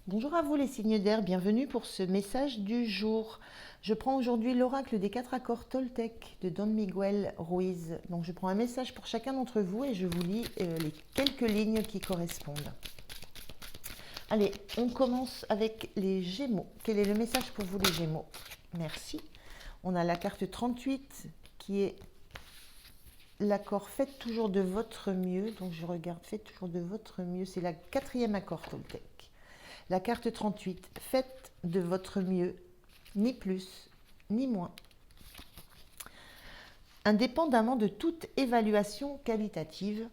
Bonjour à vous les signes d'air, bienvenue pour ce message du jour. Je prends aujourd'hui l'oracle des 4 accords Toltec de Don Miguel Ruiz. Donc je prends un message pour chacun d'entre vous et je vous lis les quelques lignes qui correspondent. Allez, on commence avec les Gémeaux. Quel est le message pour vous les Gémeaux? Merci. On a la carte 38 qui est l'accord faites toujours de votre mieux. Donc je regarde, faites toujours de votre mieux. C'est la 4e accord Toltec. La carte 38, faites de votre mieux, ni plus, ni moins. Indépendamment de toute évaluation qualitative,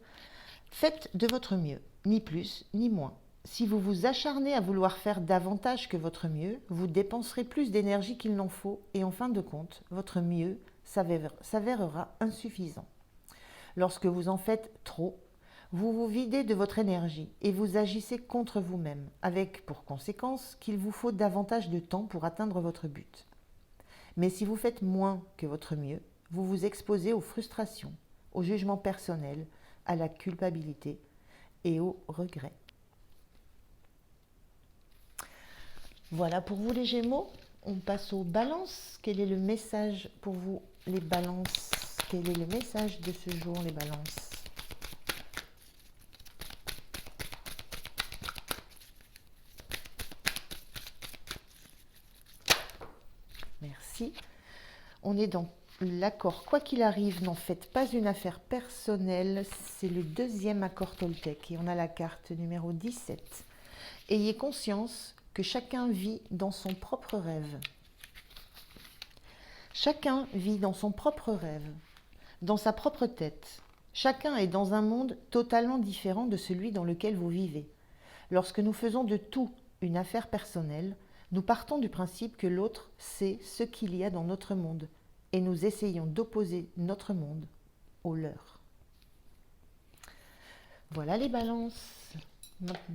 faites de votre mieux, ni plus, ni moins. Si vous vous acharnez à vouloir faire davantage que votre mieux, vous dépenserez plus d'énergie qu'il n'en faut et en fin de compte, votre mieux s'avérera insuffisant. Lorsque vous en faites trop, vous vous videz de votre énergie et vous agissez contre vous-même, avec pour conséquence qu'il vous faut davantage de temps pour atteindre votre but. Mais si vous faites moins que votre mieux, vous vous exposez aux frustrations, au jugement personnel, à la culpabilité et au regret. Voilà pour vous les Gémeaux. On passe aux balances. Quel est le message pour vous les balances? Quel est le message de ce jour les balances? Merci. On est dans l'accord quoi qu'il arrive, n'en faites pas une affaire personnelle. C'est le 2e accord Toltec et on a la carte numéro 17. Ayez conscience que chacun vit dans son propre rêve. Chacun vit dans son propre rêve, dans sa propre tête. Chacun est dans un monde totalement différent de celui dans lequel vous vivez. Lorsque nous faisons de tout une affaire personnelle, nous partons du principe que l'autre sait ce qu'il y a dans notre monde et nous essayons d'opposer notre monde au leur. Voilà les balances.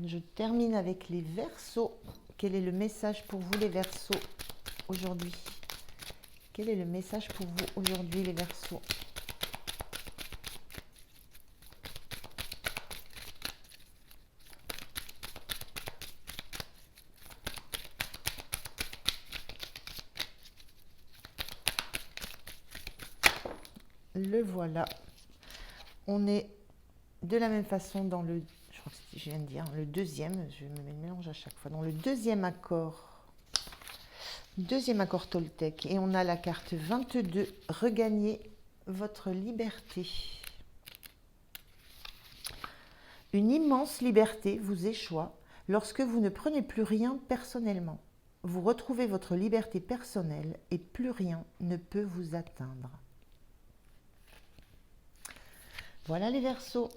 Je termine avec les Verseaux. Quel est le message pour vous les Verseaux aujourd'hui? Quel est le message pour vous aujourd'hui les Verseaux? Le voilà. On est de la même façon dans le, je crois que je viens de dire, le 2e, je me mélange à chaque fois, dans le 2e accord Toltec. Et on a la carte 22, regagnez votre liberté. Une immense liberté vous échoit lorsque vous ne prenez plus rien personnellement. Vous retrouvez votre liberté personnelle et plus rien ne peut vous atteindre. Voilà les Verseaux.